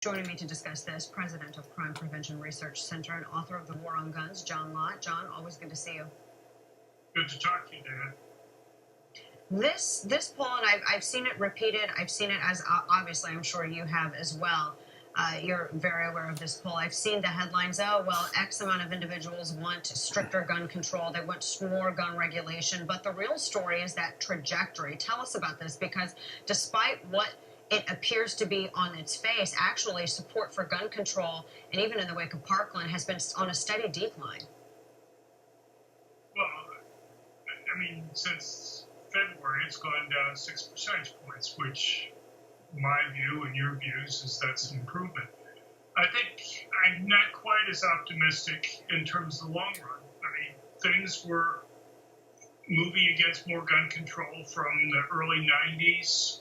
Joining me to discuss this, president of Crime Prevention Research Center and author of The War on Guns, John Lott. John, always good to see you. Good to talk to you, Dan. This poll, and I've seen it repeated. I've seen it as obviously, I'm sure you have as well. You're very aware of this poll. I've seen the headlines. Oh, well, X amount of individuals want stricter gun control. They want more gun regulation. But the real story is that trajectory. Tell us about this, because despite what it appears to be on its face, actually support for gun control, and even in the wake of Parkland, has been on a steady decline. Well, I mean, since February, it's gone down 6 percentage points, which my view and your views is that's an improvement. I think I'm not quite as optimistic in terms of the long run. I mean, things were moving against more gun control from the early 90s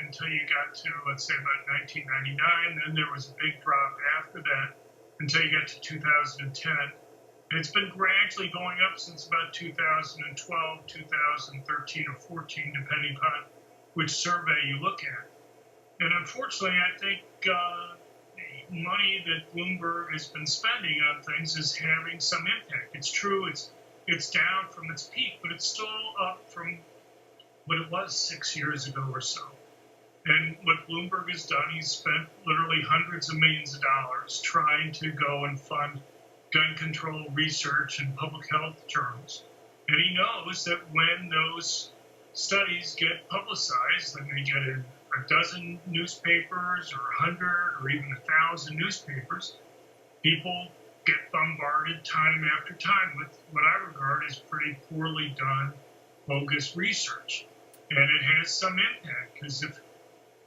until you got to, let's say, about 1999. Then there was a big drop after that until you got to 2010. And it's been gradually going up since about 2012, 2013, or 14, depending upon which survey you look at. And unfortunately, I think the money that Bloomberg has been spending on things is having some impact. It's true, it's down from its peak, but it's still up from what it was 6 years ago or so. And what Bloomberg has done, he's spent literally hundreds of millions of dollars trying to go and fund gun control research and public health journals. And he knows that when those studies get publicized, they may get in a dozen newspapers or 100 or even 1,000 newspapers, people get bombarded time after time with what I regard as pretty poorly done, bogus research. And it has some impact, because if,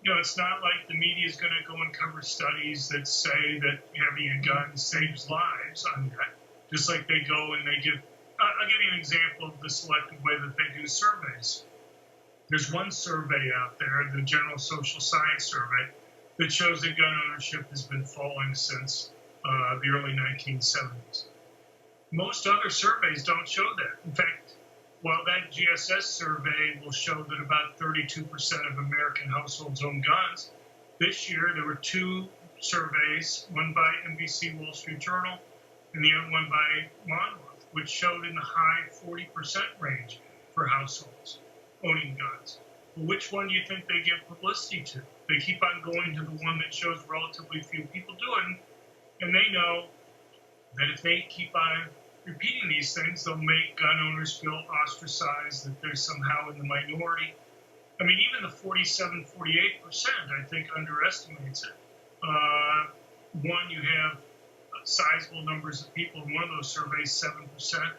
it's not like the media is going to go and cover studies that say that having a gun saves lives on that, just like they go and they give, I'll give you an example of the selective way that they do surveys. There's one survey out there, the General Social Science Survey, that shows that gun ownership has been falling since the early 1970s. Most other surveys don't show that. In fact, while that GSS survey will show that about 32% of American households own guns, this year there were two surveys, one by NBC Wall Street Journal and the other one by Monmouth, which showed in the high 40% range for households owning guns. Well, which one do you think they give publicity to? They keep on going to the one that shows relatively few people do it, and they know that if they keep on repeating these things, they'll make gun owners feel ostracized, that they're somehow in the minority. I mean, even the 47, 48%, I think, underestimates it. One, you have sizable numbers of people. In one of those surveys, 7%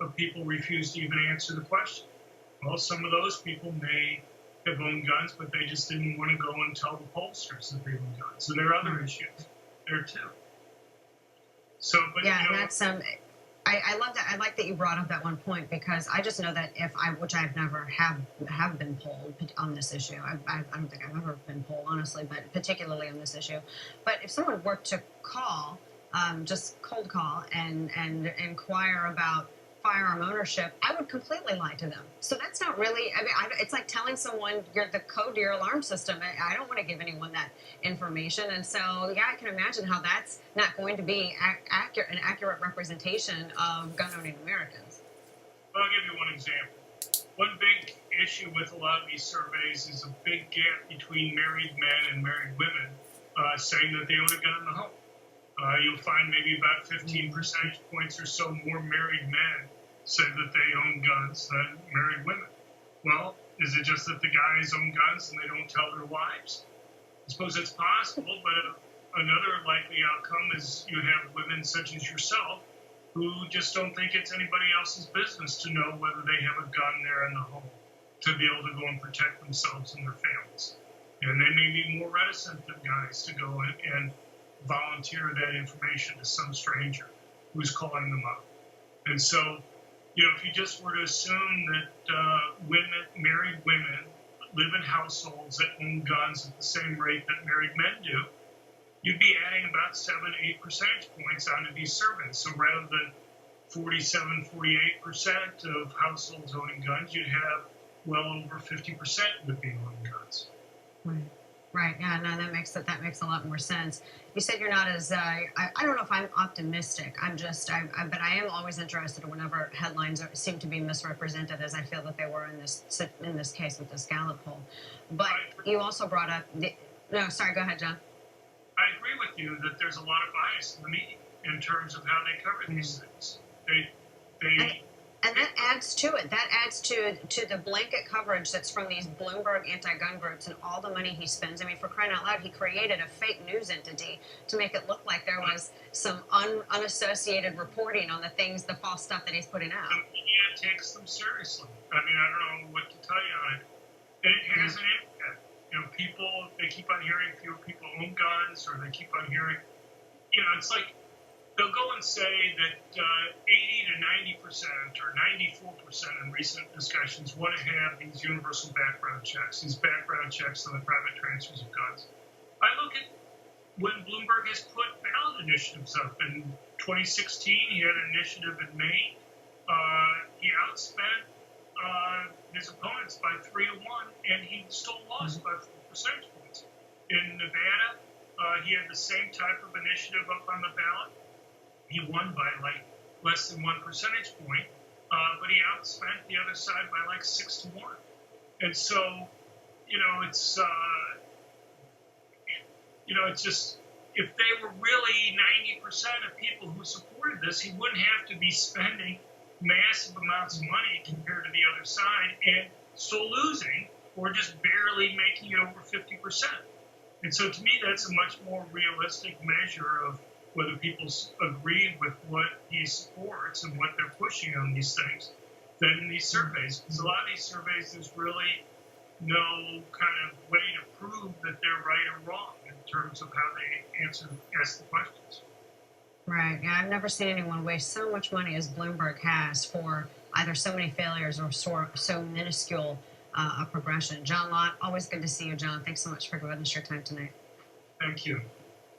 of people refuse to even answer the question. Well, some of those people may have owned guns, but they just didn't want to go and tell the pollsters that they owned guns. So there are other issues there, too. So, but, yeah, and that's I love that. I like that you brought up that one point, because I just know that which I've never have been polled on this issue. I don't think I've ever been polled, honestly, but particularly on this issue. But if someone were to call, just cold call and inquire about firearm ownership, I would completely lie to them. So that's not really, I mean, it's like telling someone the code to your alarm system. I don't want to give anyone that information. And so, yeah, I can imagine how that's not going to be an accurate representation of gun-owning Americans. Well, I'll give you one example. One big issue with a lot of these surveys is a big gap between married men and married women saying that they own a gun in the home. You'll find maybe about 15 percentage points or so more married men say that they own guns than married women. Well, is it just that the guys own guns and they don't tell their wives? I suppose it's possible, but another likely outcome is you have women such as yourself who just don't think it's anybody else's business to know whether they have a gun there in the home to be able to go and protect themselves and their families. And they may be more reticent than guys to go and volunteer that information to some stranger who's calling them up. And so, if you just were to assume that married women live in households that own guns at the same rate that married men do, you'd be adding about 7-8 percentage points onto these surveys. So rather than 47-48% of households owning guns, you'd have well over 50% would be owning guns. Right. Right. Yeah. No, that makes a lot more sense. You said you're not as I don't know if I'm optimistic. But I am always interested whenever headlines seem to be misrepresented, as I feel that they were in this case with this Gallup poll. But you also brought up no. Sorry. Go ahead, John. I agree with you that there's a lot of bias in the media in terms of how they cover these things. And that adds to it. That adds to the blanket coverage that's from these Bloomberg anti-gun groups and all the money he spends. I mean, for crying out loud, he created a fake news entity to make it look like there was some unassociated reporting on the false stuff that he's putting out. The media takes them seriously. I mean, I don't know what to tell you on it. And it has an impact. You know, they keep on hearing fewer people own guns, or they keep on hearing, it's like, they'll go and say that 80 to 90% or 94% in recent discussions want to have these universal background checks, these background checks on the private transfers of guns. I look at when Bloomberg has put ballot initiatives up. In 2016, he had an initiative in Maine. He outspent his opponents by 3 to 1, and he still lost by 4 percentage points. In Nevada, he had the same type of initiative up on the ballot. He won by like less than 1 percentage point, but he outspent the other side by like 6 to 1. And so, it's just, if they were really 90% of people who supported this, he wouldn't have to be spending massive amounts of money compared to the other side and still losing, or just barely making it over 50%. And so to me, that's a much more realistic measure of whether people agree with what he supports and what they're pushing on these things than in these surveys. Because a lot of these surveys, there's really no kind of way to prove that they're right or wrong in terms of how they ask the questions. Right. Yeah, I've never seen anyone waste so much money as Bloomberg has for either so many failures or so minuscule a progression. John Lott, always good to see you, John. Thanks so much for giving us your time tonight. Thank you.